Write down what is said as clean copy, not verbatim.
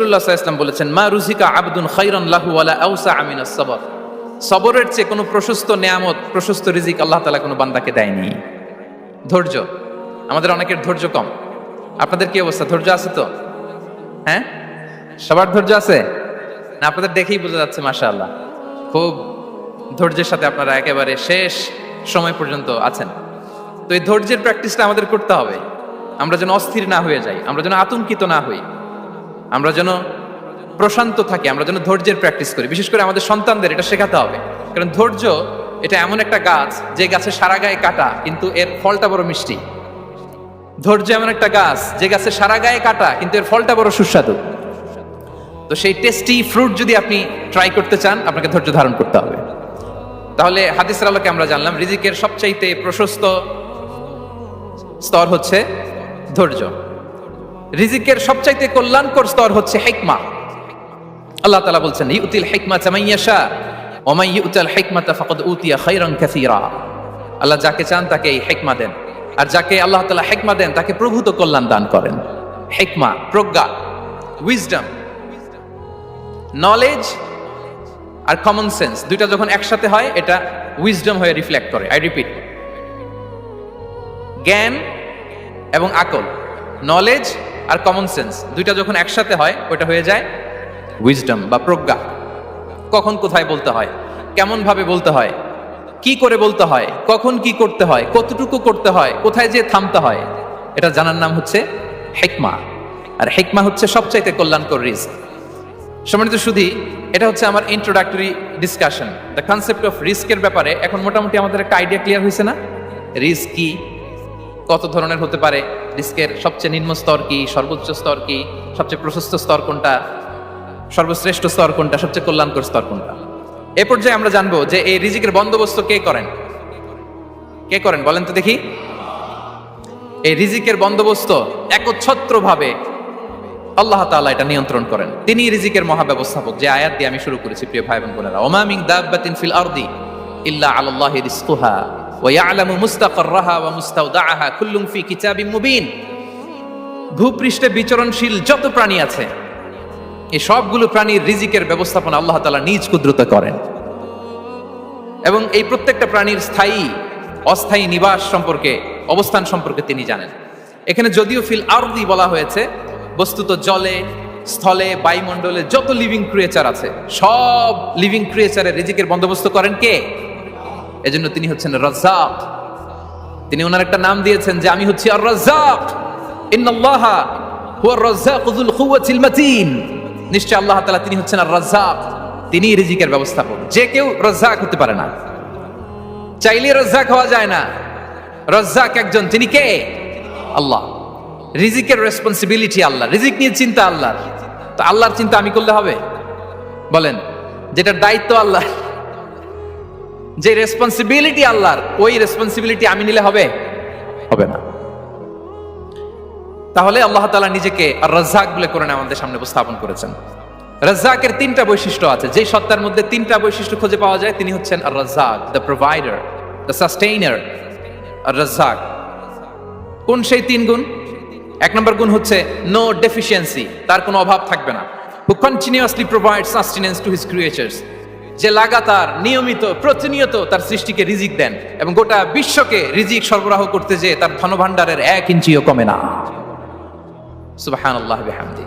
রাসূলুল্লাহ সাল্লাল্লাহু আলাইহি ওয়াসাল্লাম বলেছেন, মা রুজিকা আবদুন খায়রান লাহু ওয়ালা আওসা মিনাস সবর। সবরের চেয়ে কোনো প্রশস্ত নেয়ামত, প্রশস্ত রিজিক আল্লাহ তাআলা কোনো বান্দাকে দেয়নি। ধৈর্য, আমাদের অনেকের ধৈর্য কম। আপনাদের কি অবস্থা, ধৈর্য আছে তো? হ্যাঁ, সবার ধৈর্য আছে না? আপনাদের দেখেই বোঝা যাচ্ছে মাশাআল্লাহ, খুব ধৈর্যের সাথে আপনারা একেবারে শেষ সময় পর্যন্ত আছেন। তো এই ধৈর্যের প্র্যাকটিসটা আমাদের করতে হবে। আমরা যেন অস্থির না হয়ে যাই, আমরা যেন আতঙ্কিত না হই, আমরা যেন প্রশান্ত থাকি, আমরা যেন ধৈর্যের প্র্যাকটিস করি। বিশেষ করে আমাদের সন্তানদের এটা শেখাতে হবে, কারণ ধৈর্য এটা এমন একটা গাছ যে গাছে সারা গায়ে কাটা কিন্তু এর ফলটা বড় মিষ্টি। ধৈর্য এমন একটা গাছ যে গাছে সারা গায়ে কাটা কিন্তু এর ফলটা বড় সুস্বাদু। তো সেই টেস্টি ফ্রুট যদি আপনি ট্রাই করতে চান, আপনাকে ধৈর্য ধারণ করতে হবে। তাহলে হাদিসের আলোকে আমরা জানলাম রিজিকের সবচাইতে প্রশস্ত স্তর হচ্ছে ধৈর্য। রিজিকের সবচাইতে কল্যাণকর স্তর হচ্ছে হিকমা। আল্লাহ তাআলা বলছেন, ইউতিল হিকমাতা মান ইয়াশা ওয়া মান ইউতাল হিকমাতা ফাকাদ উতিয়া খায়রান কাসীরা। আল্লাহ যাকে চান তাকে এই হিকমা দেন, আর যাকে আল্লাহ তাআলা হিকমা দেন তাকে প্রভূত কল্যাণ দান করেন। হিকমা, প্রজ্ঞা, উইজডম, নলেজ আর কমন সেন্স দুইটা যখন একসাথে হয় এটা উইজডম হয়ে রিফ্লেক্ট করে। আই রিপিট, জ্ঞান এবং আকল, নলেজ আর কমন সেন্স দুইটা যখন একসাথে হয় ওটা হয়ে যায় উইজডম বা প্রজ্ঞা। কখন কোথায় বলতে হয়, কেমন ভাবে বলতে হয়, কি করে বলতে হয়, কখন কি করতে হয়, কতটুকু করতে হয়, কোথায় যে থামতে হয়, এটা জানার নাম হচ্ছে হিকমা। আর হিকমা হচ্ছে সবচাইতে কল্যাণকর রিস্ক। সম্মানিত শুধু এটা হচ্ছে আমার introductory discussion. The concept of রিস্কের ব্যাপারে এখন মোটামুটি আমাদের একটা আইডিয়া ক্লিয়ার হয়েছে না? রিস্ক কি, কত ধরনের হতে পারে, রিস্কের সবচেয়ে নিম্ন স্তর কি, সর্বোচ্চ স্তর কি, সবচেয়ে প্রশস্ত স্তর কোনটা, সর্বশ্রেষ্ঠ স্তর কোনটা, সবচেয়ে কল্যাণকর স্তর কোনটা। এ পর্যায়ে আমরা জানবো যে এই রিজিকের বন্দোবস্ত কে করেন। কে করেন বলেন তো দেখি? এই রিজিকের বন্দোবস্ত একচ্ছত্রভাবে আল্লাহ তাআলা এটা নিয়ন্ত্রণ করেন। তিনি রিজিকের মহাব্যবস্থাপক। যে আয়াত দিয়ে আমি শুরু করেছি প্রিয় ভাই বোন বোনেরা, ওমা মিন দাব্বাতিন ফিল আরদি ইল্লা আলাল্লাহি রিজকুহা ওয়া ইয়ালামু মুস্তাকাররাহা ওয়া মুস্তাওদাআহা কুল্লুম ফি কিতাবিম মুবিন। ভূপৃষ্ঠে বিচরণশীল যত প্রাণী আছে এই সবগুলো প্রাণীর রিজিকের ব্যবস্থাপনা আল্লাহ তাআলা নিজ কুদরতে করেন, এবং এই প্রত্যেকটা প্রাণীর স্থায়ী অস্থায়ী নিবাস সম্পর্কে, অবস্থান সম্পর্কে তিনি জানেন। এখানে যদিও ফিল আরদি বলা হয়েছে, বস্তুত জলে, স্থলে, বায়ুমণ্ডলে যত লিভিং ক্রিয়েচার আছে সব লিভিং ক্রিয়েচারের রিজিকের বন্দোবস্ত করেন কে? এজন্য তিনি হচ্ছেন রাজ্জাক। তিনি ওনার একটা নাম দিয়েছেন যে আমি হচ্ছি আর রাজ্জাক, ইন্নাল্লাহা হুয়ার রাজ্জাকু যুল কুওয়াতিল মাতিন। নিশ্চয় আল্লাহ তাআলা তিনি হচ্ছেন আর রাজ্জাক, তিনি রিজিকের ব্যবস্থাপক। যে কেউ রাজ্জাক হতে পারে না, চাইলে রাজ্জাক হওয়া যায় না। রাজ্জাক একজন, তিনি কে? আল্লাহ। রিজিকের রেসপন্সিবিলিটি আল্লাহ, রিজিক নিয়ে চিন্তা আল্লাহ। তো আল্লাহর চিন্তা আমি করলে হবে? বলেন, যেটা দায়িত্ব আল্লাহ, যে রেসপন্সিবিলিটি আল্লাহর, ওই রেসপন্সিবিলিটি আমি নিলে হবে? হবে না। তাহলে আল্লাহ তাআলা নিজেকে আর রাজ্জাক বলে কোরআনে আমাদের সামনে উপস্থাপন করেছেন। রাজ্জাকের তিনটা বৈশিষ্ট্য আছে। যে সত্তার মধ্যে তিনটা বৈশিষ্ট্য খুঁজে পাওয়া যায় তিনি হচ্ছেন Ar Razzaq, the provider, the sustainer. Ar Razzaq কোন সেই তিন গুণ? এক নম্বর গুণ হচ্ছে নো ডেফিসিয়েন্সি, তার কোনো অভাব থাকবে না। হু continuously provide sustenance to his creatures, যে লাগাতার, নিয়মিত, প্রতিনিয়ত তার সৃষ্টিকে রিজিক দেন এবং গোটা বিশ্বকে রিজিক সরবরাহ করতে যে তার ধনভাণ্ডারের 1 ইঞ্চিও কমে না। সুবহানাল্লাহ বিহামদি।